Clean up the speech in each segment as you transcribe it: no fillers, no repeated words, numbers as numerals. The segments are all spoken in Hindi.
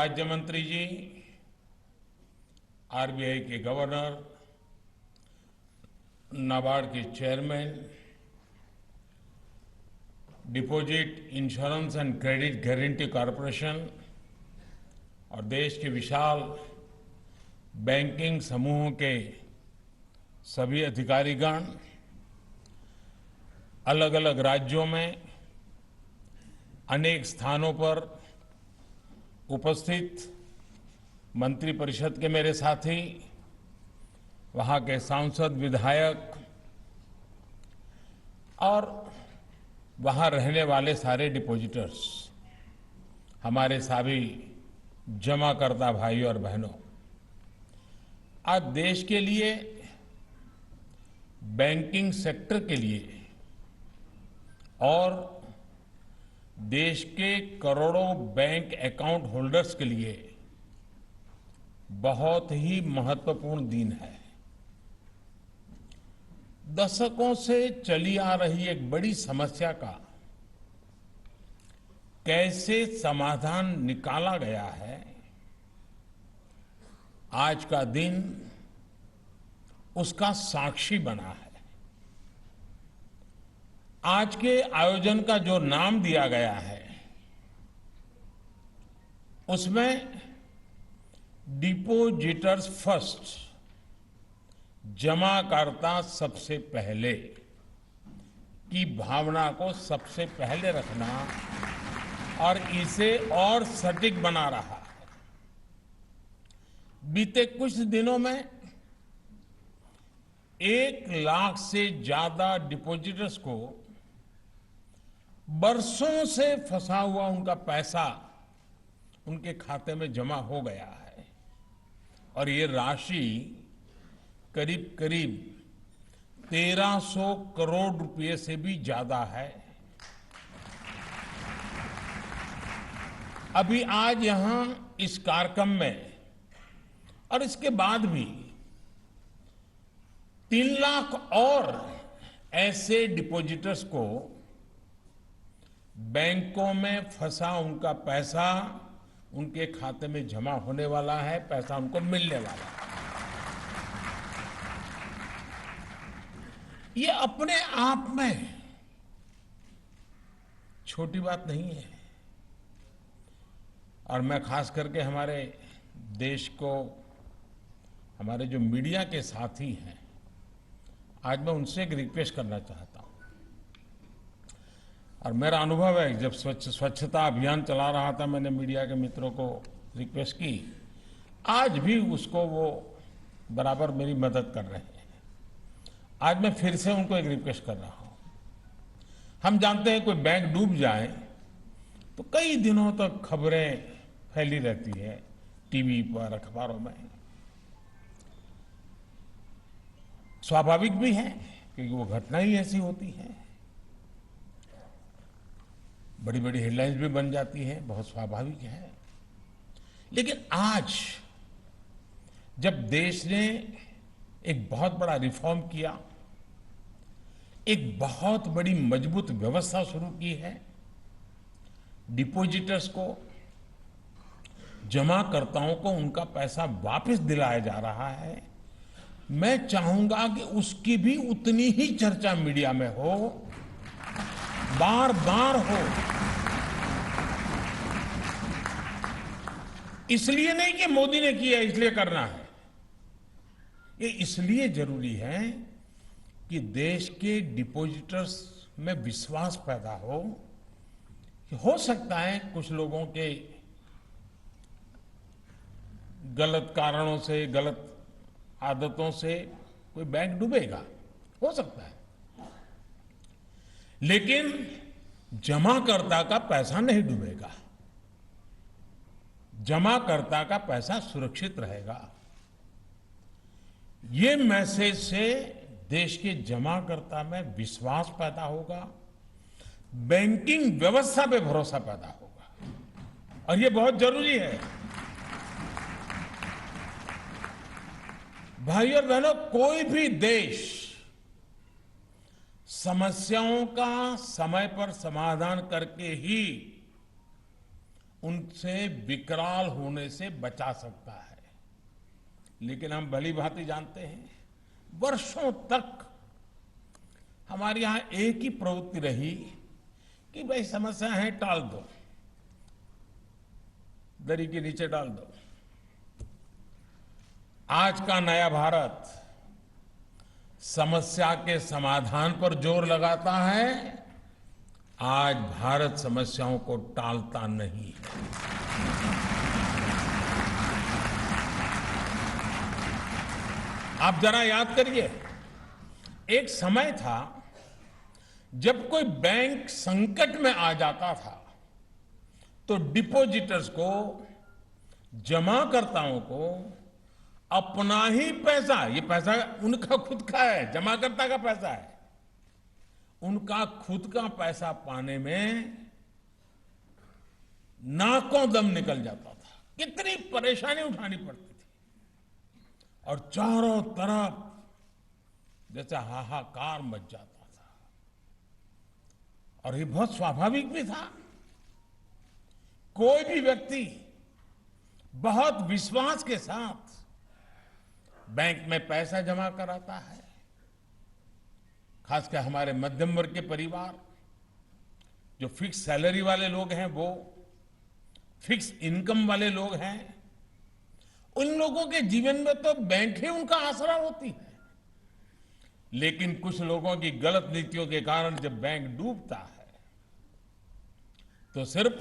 राज्य मंत्री जी, आरबीआई के गवर्नर, नाबार्ड के chairman, deposit insurance and credit guarantee corporation और देश के विशाल बैंकिंग समूहों के सभी अधिकारीगण, अलग अलग राज्यों में अनेक स्थानों पर उपस्थित मंत्रिपरिषद के मेरे साथी, वहां के सांसद, विधायक और वहां रहने वाले सारे डिपॉजिटर्स, हमारे सभी जमाकर्ता भाई और बहनों, आज देश के लिए, बैंकिंग सेक्टर के लिए और देश के करोड़ों बैंक अकाउंट होल्डर्स के लिए बहुत ही महत्वपूर्ण दिन है। दशकों से चली आ रही एक बड़ी समस्या का कैसे समाधान निकाला गया है, आज का दिन उसका साक्षी बना है। आज के आयोजन का जो नाम दिया गया है, उसमें डिपॉजिटर्स फर्स्ट, जमाकर्ता सबसे पहले की भावना को सबसे पहले रखना और इसे और सटीक बना रहा है। बीते कुछ दिनों में 1 लाख से ज्यादा डिपॉजिटर्स को बरसों से फंसा हुआ उनका पैसा उनके खाते में जमा हो गया है और ये राशि करीब करीब 1300 करोड़ रुपए से भी ज्यादा है। अभी आज यहां इस कार्यक्रम में और इसके बाद भी 3 लाख और ऐसे डिपॉजिटर्स को बैंकों में फंसा उनका पैसा उनके खाते में जमा होने वाला है, पैसा उनको मिलने वाला है। ये अपने आप में छोटी बात नहीं है और मैं खास करके हमारे देश को, हमारे जो मीडिया के साथी हैं, आज मैं उनसे एक रिक्वेस्ट करना चाहता हूं। और मेरा अनुभव है, जब स्वच्छता अभियान चला रहा था, मैंने मीडिया के मित्रों को रिक्वेस्ट की, आज भी उसको वो बराबर मेरी मदद कर रहे हैं। आज मैं फिर से उनको एक रिक्वेस्ट कर रहा हूं। हम जानते हैं कोई बैंक डूब जाए तो कई दिनों तक खबरें फैली रहती है, टीवी पर, अखबारों में। स्वाभाविक भी है क्योंकि वो घटना ही ऐसी होती है, बड़ी बड़ी हेडलाइंस भी बन जाती है, बहुत स्वाभाविक है। लेकिन आज जब देश ने एक बहुत बड़ा रिफॉर्म किया, एक बहुत बड़ी मजबूत व्यवस्था शुरू की है, डिपॉजिटर्स को, जमाकर्ताओं को उनका पैसा वापस दिलाया जा रहा है, मैं चाहूंगा कि उसकी भी उतनी ही चर्चा मीडिया में हो, बार बार हो। इसलिए नहीं कि मोदी ने किया इसलिए करना है, ये इसलिए जरूरी है कि देश के डिपॉजिटर्स में विश्वास पैदा हो कि हो सकता है कुछ लोगों के गलत कारणों से, गलत आदतों से कोई बैंक डूबेगा, हो सकता है, लेकिन जमाकर्ता का पैसा नहीं डूबेगा, जमाकर्ता का पैसा सुरक्षित रहेगा। ये मैसेज से देश के जमाकर्ता में विश्वास पैदा होगा, बैंकिंग व्यवस्था पे भरोसा पैदा होगा और ये बहुत जरूरी है। भाई और बहनों, कोई भी देश समस्याओं का समय पर समाधान करके ही उनसे विकराल होने से बचा सकता है। लेकिन हम भली भांति जानते हैं, वर्षों तक हमारे यहां एक ही प्रवृत्ति रही कि भाई समस्या है, टाल दो, दरी के नीचे डाल दो। आज का नया भारत समस्या के समाधान पर जोर लगाता है। आज भारत समस्याओं को टालता नहीं है। आप जरा याद करिए, एक समय था जब कोई बैंक संकट में आ जाता था तो डिपॉजिटर्स को, जमाकर्ताओं को अपना ही पैसा, ये पैसा उनका खुद का है, जमाकर्ता का पैसा है, उनका खुद का पैसा पाने में नाकों दम निकल जाता था। कितनी परेशानी उठानी पड़ती थी और चारों तरफ जैसे हाहाकार मच जाता था। और ये बहुत स्वाभाविक भी था। कोई भी व्यक्ति बहुत विश्वास के साथ बैंक में पैसा जमा कराता है, खासकर हमारे मध्यम वर्ग के परिवार, जो फिक्स सैलरी वाले लोग हैं, वो फिक्स इनकम वाले लोग हैं, उन लोगों के जीवन में तो बैंक ही उनका आसरा होती है। लेकिन कुछ लोगों की गलत नीतियों के कारण जब बैंक डूबता है तो सिर्फ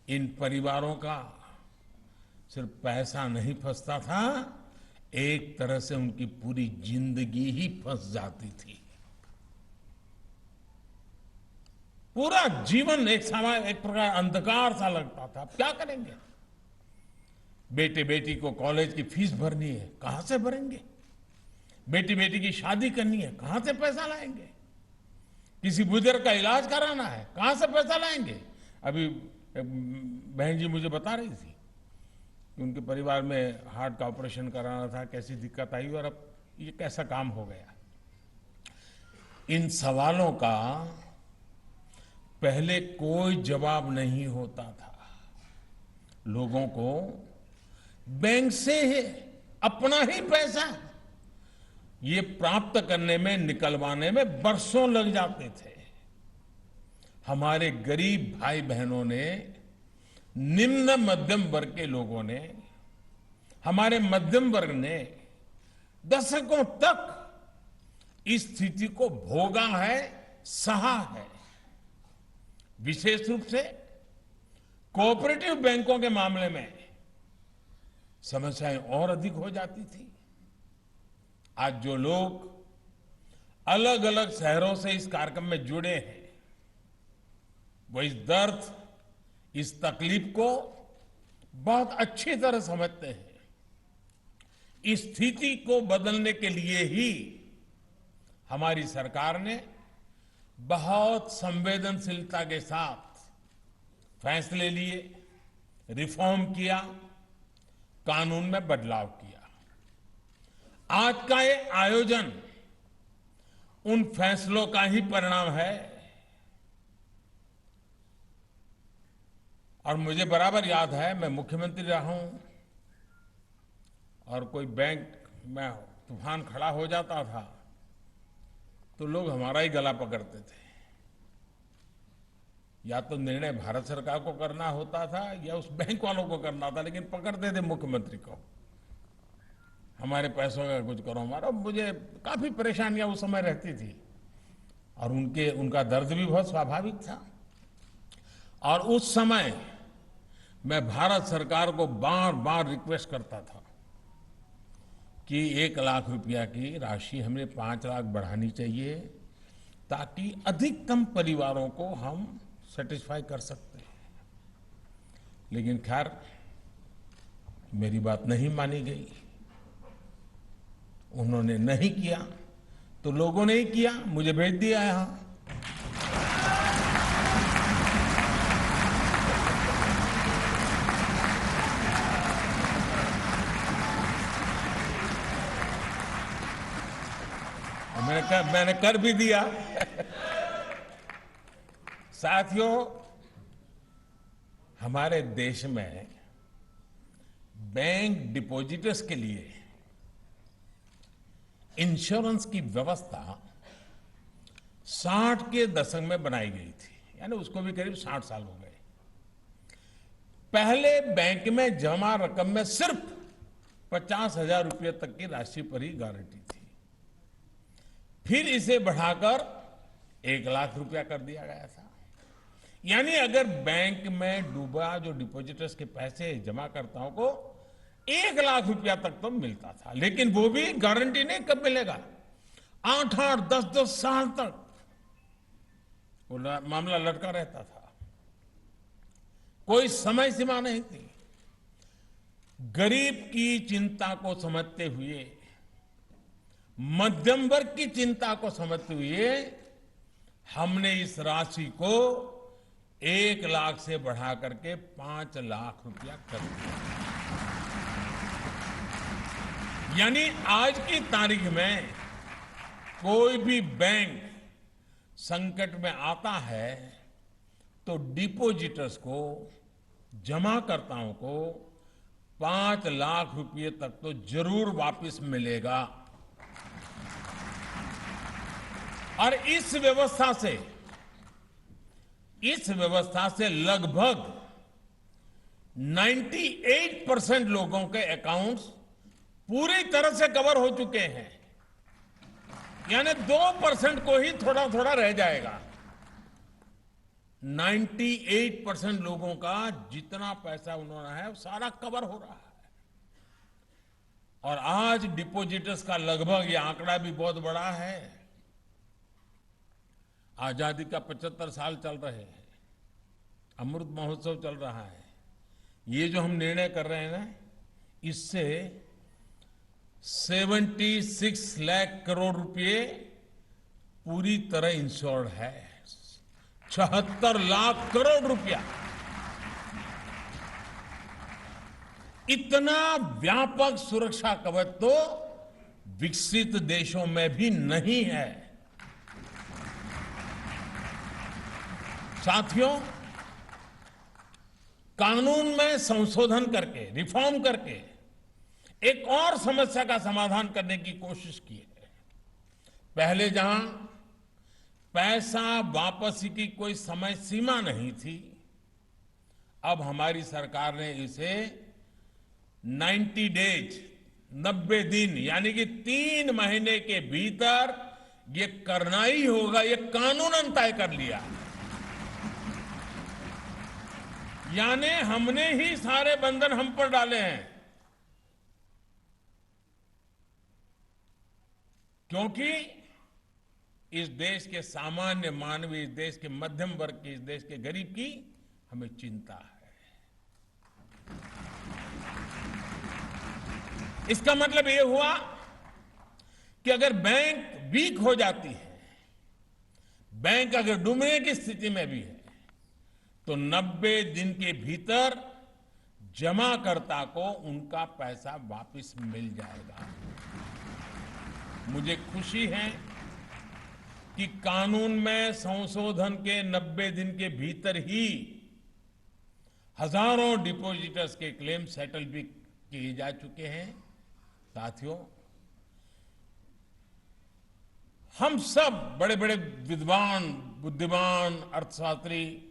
इन परिवारों का सिर्फ पैसा नहीं फंसता था, एक तरह से उनकी पूरी जिंदगी ही फंस जाती थी। पूरा जीवन एक प्रकार अंधकार सा लगता था। क्या करेंगे? बेटे बेटी को कॉलेज की फीस भरनी है, कहां से भरेंगे? बेटी की शादी करनी है, कहां से पैसा लाएंगे? किसी बुजुर्ग का इलाज कराना है, कहां से पैसा लाएंगे? अभी बहन जी मुझे बता रही थी कि उनके परिवार में हार्ट का ऑपरेशन कराना था, कैसी दिक्कत आई और अब ये कैसा काम हो गया। इन सवालों का पहले कोई जवाब नहीं होता था। लोगों को बैंक से अपना ही पैसा ये प्राप्त करने में, निकलवाने में बरसों लग जाते थे। हमारे गरीब भाई बहनों ने, निम्न मध्यम वर्ग के लोगों ने, हमारे मध्यम वर्ग ने दशकों तक इस स्थिति को भोगा है, सहा है। विशेष रूप से कोऑपरेटिव बैंकों के मामले में समस्याएं और अधिक हो जाती थी। आज जो लोग अलग अलग शहरों से इस कार्यक्रम में जुड़े हैं, वो इस दर्द, इस तकलीफ को बहुत अच्छी तरह समझते हैं। इस स्थिति को बदलने के लिए ही हमारी सरकार ने बहुत संवेदनशीलता के साथ फैसले लिए, रिफॉर्म किया, कानून में बदलाव किया। आज का ये आयोजन उन फैसलों का ही परिणाम है। और मुझे बराबर याद है, मैं मुख्यमंत्री रहा हूं और कोई बैंक में तूफान खड़ा हो जाता था तो लोग हमारा ही गला पकड़ते थे। या तो निर्णय भारत सरकार को करना होता था या उस बैंक वालों को करना था, लेकिन पकड़ते थे मुख्यमंत्री को। हमारे पैसों का कुछ करो हमारा। मुझे काफी परेशानियां उस समय रहती थी और उनका दर्द भी बहुत स्वाभाविक था। और उस समय मैं भारत सरकार को बार बार रिक्वेस्ट करता था कि 1 लाख रुपया की राशि हमें 5 लाख बढ़ानी चाहिए, ताकि अधिकतम परिवारों को हम सेटिस्फाई कर सकते हैं। लेकिन खैर मेरी बात नहीं मानी गई। उन्होंने नहीं किया तो लोगों ने ही किया, मुझे भेज दिया यहां। मैंने कर भी दिया। साथियों, हमारे देश में बैंक डिपॉजिटर्स के लिए इंश्योरेंस की व्यवस्था 60 के दशक में बनाई गई थी, यानी उसको भी करीब 60 साल हो गए। पहले बैंक में जमा रकम में सिर्फ 50,000 रुपये तक की राशि पर ही गारंटी थी। फिर इसे बढ़ाकर 1 लाख रुपया कर दिया गया था। यानी अगर बैंक में डूबा जो डिपॉजिटर्स के पैसे जमाकर्ताओं को 1 लाख रुपया तक तो मिलता था, लेकिन वो भी गारंटी नहीं कब मिलेगा, 8-8, 10-10 साल तक वो मामला लटका रहता था, कोई समय सीमा नहीं थी। गरीब की चिंता को समझते हुए, मध्यम वर्ग की चिंता को समझते हुए हमने इस राशि को 1 लाख से बढ़ा करके 5 लाख रुपया कर दिया। यानी आज की तारीख में कोई भी बैंक संकट में आता है तो डिपॉजिटर्स को, जमाकर्ताओं को 5 लाख रुपए तक तो जरूर वापस मिलेगा। और इस व्यवस्था से लगभग 98% लोगों के अकाउंट्स पूरी तरह से कवर हो चुके हैं, यानी 2% को ही थोड़ा थोड़ा रह जाएगा। 98% लोगों का जितना पैसा उन्होंने है वो सारा कवर हो रहा है। और आज डिपॉजिटर्स का लगभग ये आंकड़ा भी बहुत बड़ा है। आजादी का 75 साल चल रहे हैं, अमृत महोत्सव चल रहा है। ये जो हम निर्णय कर रहे हैं ना, इससे 76 लाख करोड़ रुपए पूरी तरह इंश्योर्ड है। 76 लाख करोड़ रुपया, इतना व्यापक सुरक्षा कवच तो विकसित देशों में भी नहीं है। साथियों, कानून में संशोधन करके, रिफॉर्म करके एक और समस्या का समाधान करने की कोशिश की है। पहले जहां पैसा वापसी की कोई समय सीमा नहीं थी, अब हमारी सरकार ने इसे 90 डेज, 90 दिन, यानी कि 3 महीने के भीतर ये करना ही होगा, ये कानूनन तय कर लिया। यानी हमने ही सारे बंधन हम पर डाले हैं, क्योंकि इस देश के सामान्य मानवीय, इस देश के मध्यम वर्ग की, इस देश के गरीब की हमें चिंता है। इसका मतलब यह हुआ कि अगर बैंक वीक हो जाती है, बैंक अगर डूबने की स्थिति में भी है, तो 90 दिन के भीतर जमाकर्ता को उनका पैसा वापस मिल जाएगा। मुझे खुशी है कि कानून में संशोधन के 90 दिन के भीतर ही हजारों डिपॉजिटर्स के क्लेम सेटल भी किए जा चुके हैं। साथियों, हम सब बड़े बड़े विद्वान, बुद्धिमान, अर्थशास्त्री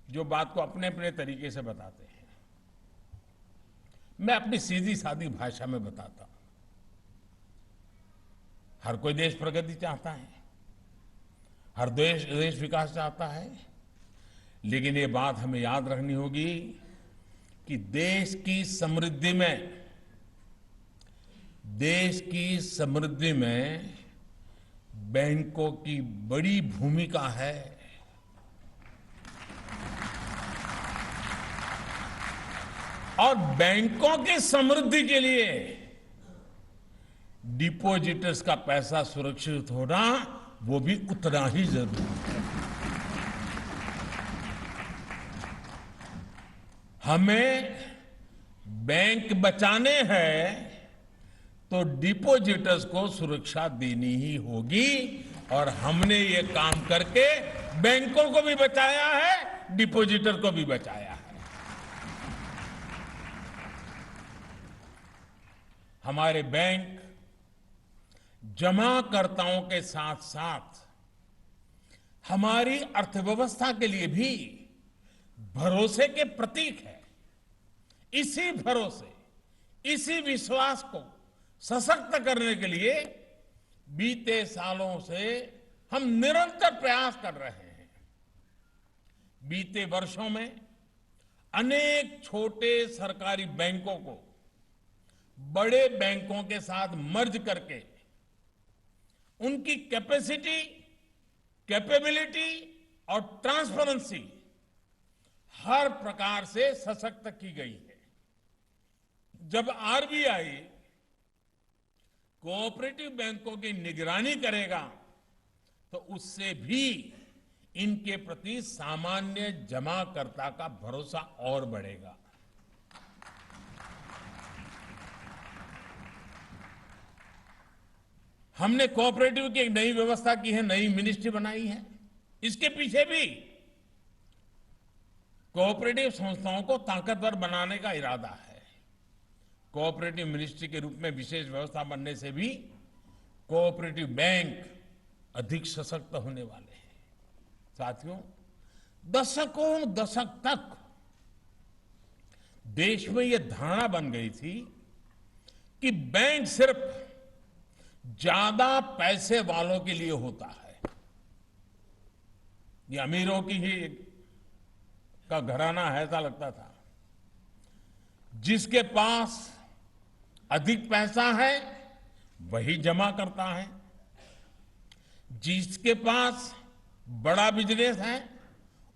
जो बात को अपने अपने तरीके से बताते हैं, मैं अपनी सीधी सादी भाषा में बताता हूं। हर कोई देश प्रगति चाहता है, हर देश विकास चाहता है, लेकिन ये बात हमें याद रखनी होगी कि देश की समृद्धि में बैंकों की बड़ी भूमिका है। और बैंकों की समृद्धि के लिए डिपॉजिटर्स का पैसा सुरक्षित होना वो भी उतना ही जरूरी है। हमें बैंक बचाने हैं तो डिपॉजिटर्स को सुरक्षा देनी ही होगी, और हमने ये काम करके बैंकों को भी बचाया है, डिपॉजिटर को भी बचाया है। हमारे बैंक जमाकर्ताओं के साथ साथ हमारी अर्थव्यवस्था के लिए भी भरोसे के प्रतीक है। इसी भरोसे, इसी विश्वास को सशक्त करने के लिए बीते सालों से हम निरंतर प्रयास कर रहे हैं। बीते वर्षों में अनेक छोटे सरकारी बैंकों को बड़े बैंकों के साथ मर्ज करके उनकी कैपेसिटी, कैपेबिलिटी और ट्रांसपेरेंसी हर प्रकार से सशक्त की गई है। जब आरबीआई कोऑपरेटिव बैंकों की निगरानी करेगा तो उससे भी इनके प्रति सामान्य जमाकर्ता का भरोसा और बढ़ेगा। हमने कोऑपरेटिव की एक नई व्यवस्था की है, नई मिनिस्ट्री बनाई है। इसके पीछे भी कोऑपरेटिव संस्थाओं को ताकतवर बनाने का इरादा है। कोऑपरेटिव मिनिस्ट्री के रूप में विशेष व्यवस्था बनने से भी कोऑपरेटिव बैंक अधिक सशक्त होने वाले हैं। साथियों, दशकों दशक तक देश में यह धारणा बन गई थी कि बैंक सिर्फ ज्यादा पैसे वालों के लिए होता है। ये अमीरों की ही का घराना है, ऐसा लगता था। जिसके पास अधिक पैसा है वही जमा करता है, जिसके पास बड़ा बिजनेस है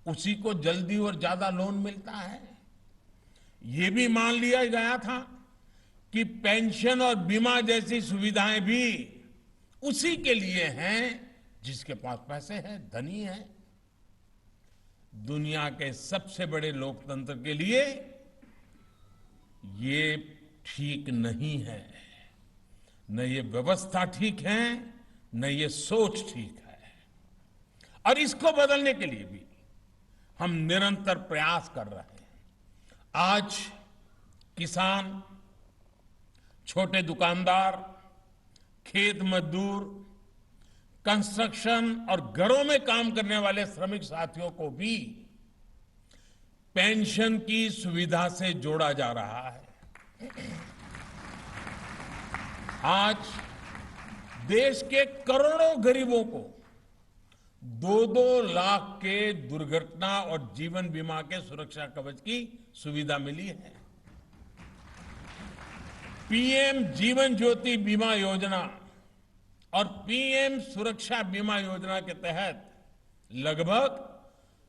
उसी को जल्दी और ज्यादा लोन मिलता है। ये भी मान लिया गया था कि पेंशन और बीमा जैसी सुविधाएं भी उसी के लिए हैं जिसके पास पैसे हैं, धनी है। दुनिया के सबसे बड़े लोकतंत्र के लिए ये ठीक नहीं है। न ये व्यवस्था ठीक है, न ये सोच ठीक है। और इसको बदलने के लिए भी हम निरंतर प्रयास कर रहे हैं। आज किसान, छोटे दुकानदार, खेत मजदूर, कंस्ट्रक्शन और घरों में काम करने वाले श्रमिक साथियों को भी पेंशन की सुविधा से जोड़ा जा रहा है। आज देश के करोड़ों गरीबों को 2-2 लाख के दुर्घटना और जीवन बीमा के सुरक्षा कवच की सुविधा मिली है। पीएम जीवन ज्योति बीमा योजना और पीएम सुरक्षा बीमा योजना के तहत लगभग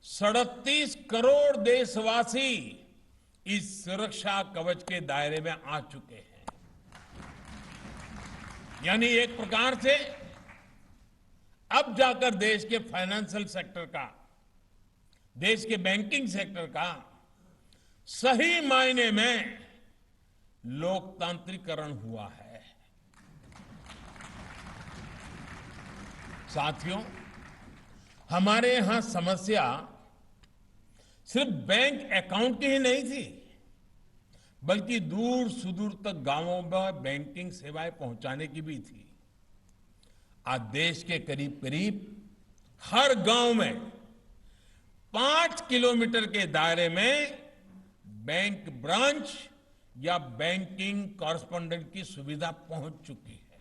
37 करोड़ देशवासी इस सुरक्षा कवच के दायरे में आ चुके हैं। यानी एक प्रकार से अब जाकर देश के फाइनेंशियल सेक्टर का, देश के बैंकिंग सेक्टर का सही मायने में लोकतांत्रिकरण हुआ है। साथियों, हमारे यहां समस्या सिर्फ बैंक अकाउंट की ही नहीं थी, बल्कि दूर सुदूर तक गांवों में बैंकिंग सेवाएं पहुंचाने की भी थी। आज देश के करीब करीब हर गांव में 5 किलोमीटर के दायरे में बैंक ब्रांच या बैंकिंग कॉरेस्पॉन्डेंट की सुविधा पहुंच चुकी है।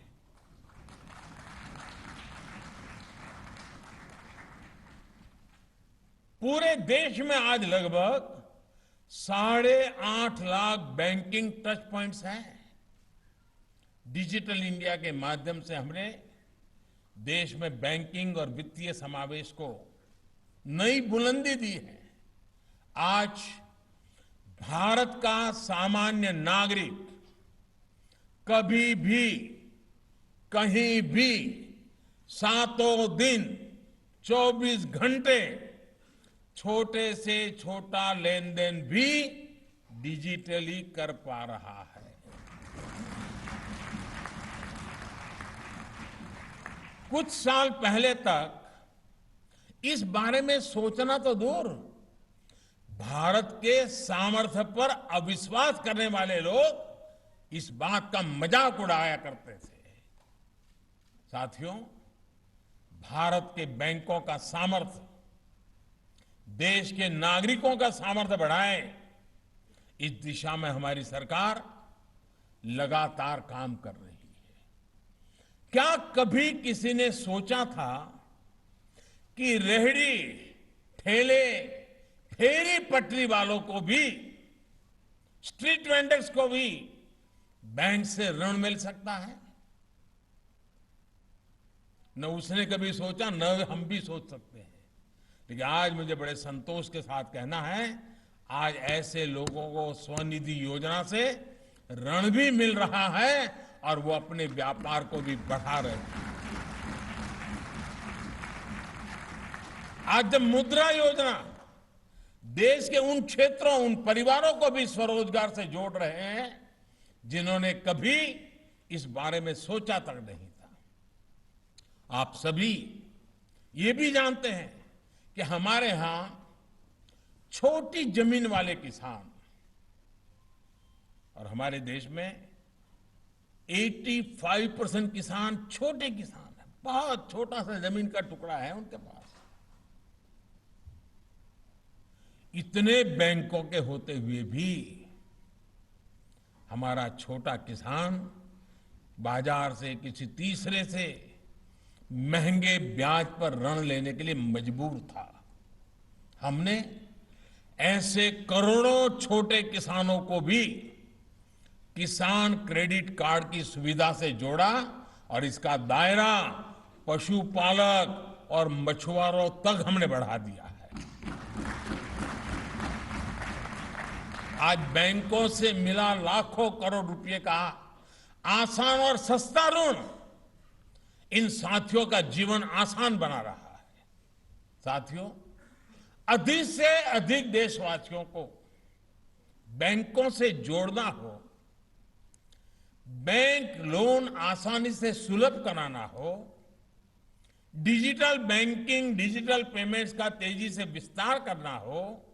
पूरे देश में आज लगभग 8.5 लाख बैंकिंग टच पॉइंट्स हैं। डिजिटल इंडिया के माध्यम से हमने देश में बैंकिंग और वित्तीय समावेश को नई बुलंदी दी है। आज भारत का सामान्य नागरिक कभी भी, कहीं भी, सातों दिन, 24 घंटे छोटे से छोटा लेन देन भी डिजिटली कर पा रहा है। कुछ साल पहले तक इस बारे में सोचना तो दूर, भारत के सामर्थ्य पर अविश्वास करने वाले लोग इस बात का मजाक उड़ाया करते थे। साथियों, भारत के बैंकों का सामर्थ्य देश के नागरिकों का सामर्थ्य बढ़ाए, इस दिशा में हमारी सरकार लगातार काम कर रही है। क्या कभी किसी ने सोचा था कि रेहड़ी, ठेले, फेरी पटरी वालों को भी, स्ट्रीट वेंडर्स को भी बैंक से ऋण मिल सकता है? न उसने कभी सोचा, न हम भी सोच सकते हैं। लेकिन आज मुझे बड़े संतोष के साथ कहना है, आज ऐसे लोगों को स्वनिधि योजना से ऋण भी मिल रहा है और वो अपने व्यापार को भी बढ़ा रहे हैं। आज जब मुद्रा योजना देश के उन क्षेत्रों, उन परिवारों को भी स्वरोजगार से जोड़ रहे हैं जिन्होंने कभी इस बारे में सोचा तक नहीं था। आप सभी ये भी जानते हैं कि हमारे यहां छोटी जमीन वाले किसान, और हमारे देश में 85% किसान छोटे किसान हैं, बहुत छोटा सा जमीन का टुकड़ा है उनके पास। इतने बैंकों के होते हुए भी हमारा छोटा किसान बाजार से, किसी तीसरे से महंगे ब्याज पर ऋण लेने के लिए मजबूर था। हमने ऐसे करोड़ों छोटे किसानों को भी किसान क्रेडिट कार्ड की सुविधा से जोड़ा और इसका दायरा पशुपालक और मछुआरों तक हमने बढ़ा दिया है। आज बैंकों से मिला लाखों करोड़ रुपए का आसान और सस्ता ऋण इन साथियों का जीवन आसान बना रहा है। साथियों, अधिक से अधिक देशवासियों को बैंकों से जोड़ना हो, बैंक लोन आसानी से सुलभ कराना हो, डिजिटल बैंकिंग, डिजिटल पेमेंट्स का तेजी से विस्तार करना हो,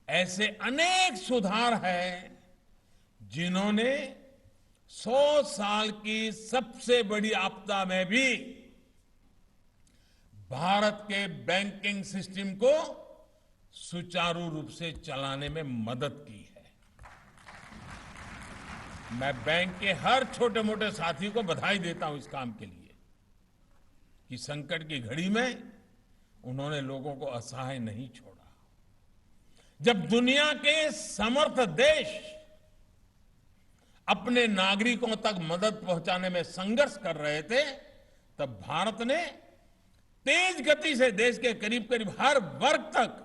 ऐसे अनेक सुधार हैं जिन्होंने 100 साल की सबसे बड़ी आपदा में भी भारत के बैंकिंग सिस्टम को सुचारू रूप से चलाने में मदद की है। मैं बैंक के हर छोटे मोटे साथी को बधाई देता हूं इस काम के लिए कि संकट की घड़ी में उन्होंने लोगों को असहाय नहीं छोड़ा। जब दुनिया के समर्थ देश अपने नागरिकों तक मदद पहुंचाने में संघर्ष कर रहे थे, तब भारत ने तेज गति से देश के करीब करीब हर वर्ग तक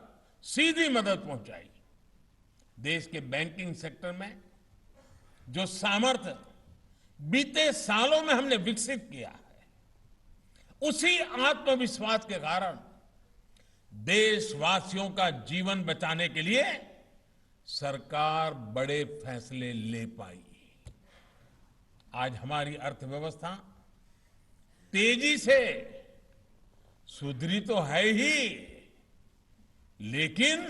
सीधी मदद पहुंचाई। देश के बैंकिंग सेक्टर में जो सामर्थ्य बीते सालों में हमने विकसित किया है, उसी आत्मविश्वास के कारण देशवासियों का जीवन बचाने के लिए सरकार बड़े फैसले ले पाई। आज हमारी अर्थव्यवस्था तेजी से सुधरी तो है ही, लेकिन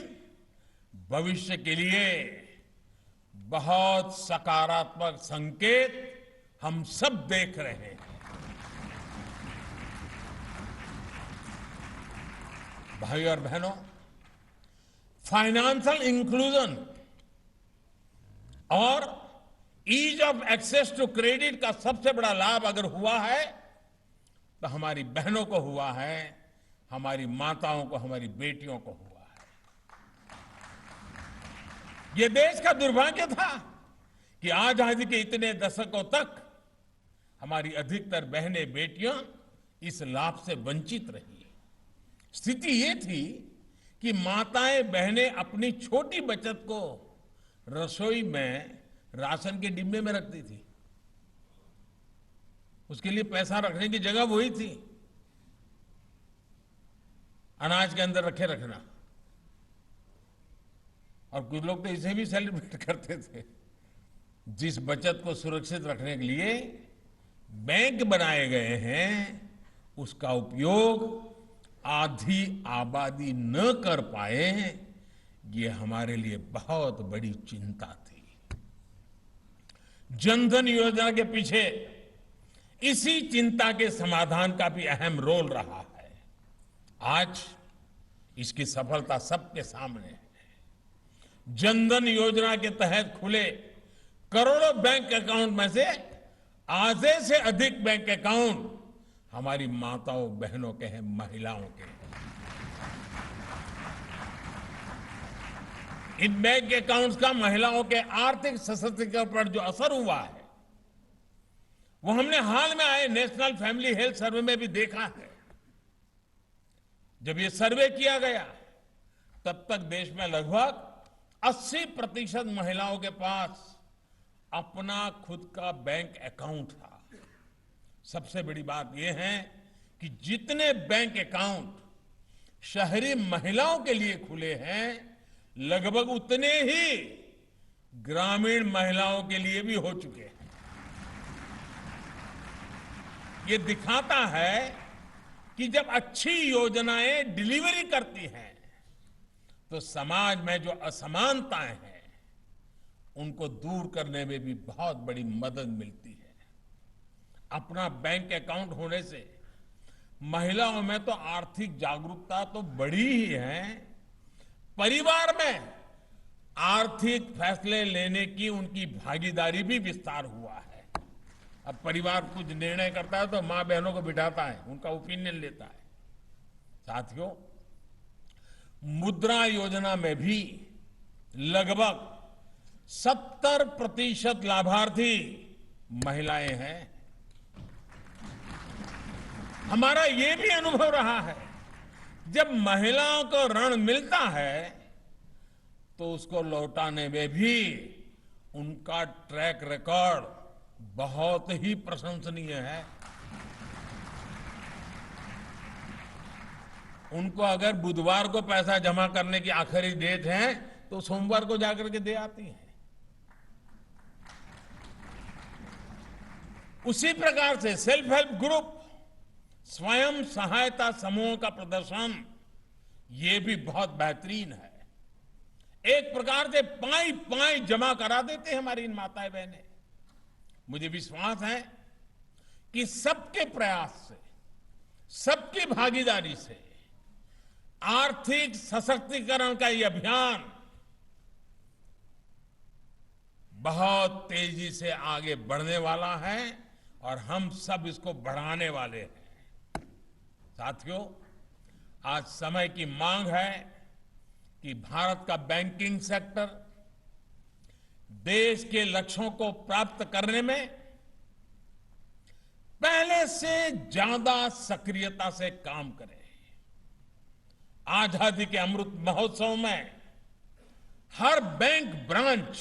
भविष्य के लिए बहुत सकारात्मक संकेत हम सब देख रहे हैं। भाई और बहनों, फाइनेंशियल इंक्लूजन और ease of access to credit का सबसे बड़ा लाभ अगर हुआ है तो हमारी बहनों को हुआ है, हमारी माताओं को, हमारी बेटियों को हुआ है। यह देश का दुर्भाग्य था कि आजादी के इतने दशकों तक हमारी अधिकतर बहनें, बेटियां इस लाभ से वंचित रही। स्थिति ये थी कि माताएं, बहनें अपनी छोटी बचत को रसोई में राशन के डिब्बे में रखती थी। उसके लिए पैसा रखने की जगह वही थी, अनाज के अंदर रखे रखना। और कुछ लोग तो इसे भी सेलिब्रेट करते थे। जिस बचत को सुरक्षित रखने के लिए बैंक बनाए गए हैं, उसका उपयोग आधी आबादी न कर पाए, ये हमारे लिए बहुत बड़ी चिंता थी। जनधन योजना के पीछे इसी चिंता के समाधान का भी अहम रोल रहा है। आज इसकी सफलता सबके सामने है। जनधन योजना के तहत खुले करोड़ों बैंक अकाउंट में से आधे से अधिक बैंक अकाउंट हमारी माताओं बहनों के हैं, महिलाओं के हैं। इन बैंक अकाउंट्स का महिलाओं के आर्थिक सशक्तिकरण पर जो असर हुआ है वो हमने हाल में आए नेशनल फैमिली हेल्थ सर्वे में भी देखा है। जब ये सर्वे किया गया तब तक देश में लगभग 80% महिलाओं के पास अपना खुद का बैंक अकाउंट था। सबसे बड़ी बात यह है कि जितने बैंक अकाउंट शहरी महिलाओं के लिए खुले हैं लगभग उतने ही ग्रामीण महिलाओं के लिए भी हो चुके हैं। ये दिखाता है कि जब अच्छी योजनाएं डिलीवरी करती हैं तो समाज में जो असमानताएं हैं उनको दूर करने में भी बहुत बड़ी मदद मिलती है। अपना बैंक अकाउंट होने से महिलाओं में तो आर्थिक जागरूकता तो बढ़ी ही है, परिवार में आर्थिक फैसले लेने की उनकी भागीदारी भी विस्तार हुआ है। अब परिवार कुछ निर्णय करता है तो मां बहनों को बिठाता है, उनका ओपिनियन लेता है। साथियों, मुद्रा योजना में भी लगभग 70% लाभार्थी महिलाएं हैं। हमारा ये भी अनुभव रहा है जब महिलाओं को ऋण मिलता है तो उसको लौटाने में भी उनका ट्रैक रिकॉर्ड बहुत ही प्रशंसनीय है। उनको अगर बुधवार को पैसा जमा करने की आखिरी डेट है तो सोमवार को जाकर के दे आती हैं। उसी प्रकार से सेल्फ हेल्प ग्रुप, स्वयं सहायता समूह का प्रदर्शन ये भी बहुत बेहतरीन है। एक प्रकार से पाई पाई जमा करा देते हैं हमारी इन माताएं बहनें। मुझे विश्वास है कि सबके प्रयास से, सबकी भागीदारी से आर्थिक सशक्तिकरण का ये अभियान बहुत तेजी से आगे बढ़ने वाला है और हम सब इसको बढ़ाने वाले हैं। साथियों, आज समय की मांग है कि भारत का बैंकिंग सेक्टर देश के लक्ष्यों को प्राप्त करने में पहले से ज्यादा सक्रियता से काम करे। आजादी के अमृत महोत्सव में हर बैंक ब्रांच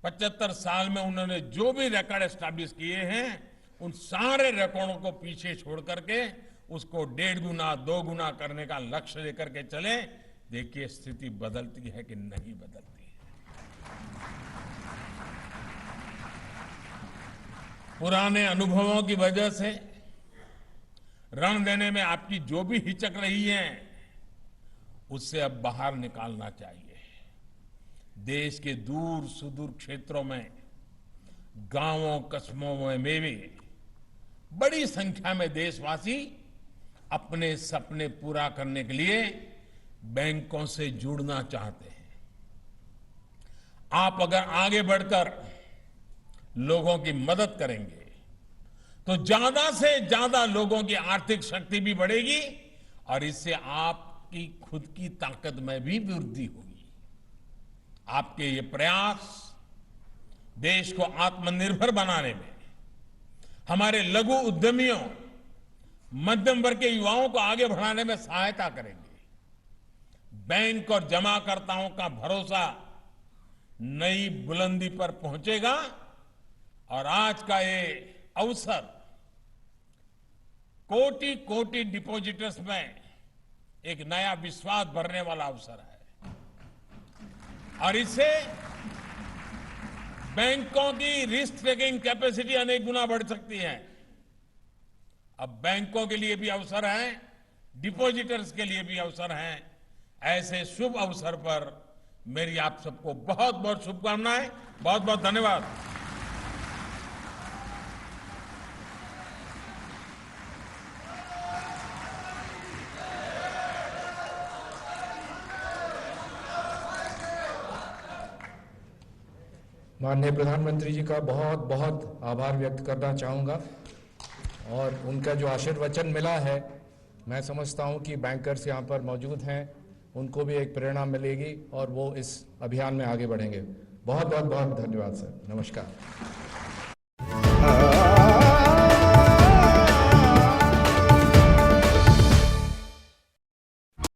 75 साल में उन्होंने जो भी रिकॉर्ड एस्टैब्लिश किए हैं उन सारे रिकॉर्डों को पीछे छोड़ करके उसको 1.5 गुना 2 गुना करने का लक्ष्य लेकर के चले। देखिए स्थिति बदलती है कि नहीं बदलती है। पुराने अनुभवों की वजह से ऋण देने में आपकी जो भी हिचक रही है उससे अब बाहर निकालना चाहिए। देश के दूर सुदूर क्षेत्रों में, गांवों कस्बों में भी बड़ी संख्या में देशवासी अपने सपने पूरा करने के लिए बैंकों से जुड़ना चाहते हैं। आप अगर आगे बढ़कर लोगों की मदद करेंगे तो ज्यादा से ज्यादा लोगों की आर्थिक शक्ति भी बढ़ेगी और इससे आपकी खुद की ताकत में भी वृद्धि होगी। आपके ये प्रयास देश को आत्मनिर्भर बनाने में, हमारे लघु उद्यमियों, मध्यम वर्ग के युवाओं को आगे बढ़ाने में सहायता करेंगे। बैंक और जमाकर्ताओं का भरोसा नई बुलंदी पर पहुंचेगा और आज का ये अवसर कोटि कोटि डिपॉजिटर्स में एक नया विश्वास भरने वाला अवसर है और इससे बैंकों की रिस्क टेकिंग कैपेसिटी अनेक गुना बढ़ सकती है। अब बैंकों के लिए भी अवसर है, डिपॉजिटर्स के लिए भी अवसर है। ऐसे शुभ अवसर पर मेरी आप सबको बहुत बहुत शुभकामनाएं, बहुत बहुत धन्यवाद। माननीय प्रधानमंत्री जी का बहुत बहुत आभार व्यक्त करना चाहूँगा और उनका जो आशीर्वचन मिला है, मैं समझता हूँ कि बैंकर्स यहाँ पर मौजूद हैं, उनको भी एक प्रेरणा मिलेगी और वो इस अभियान में आगे बढ़ेंगे। बहुत बहुत बहुत धन्यवाद सर। नमस्कार।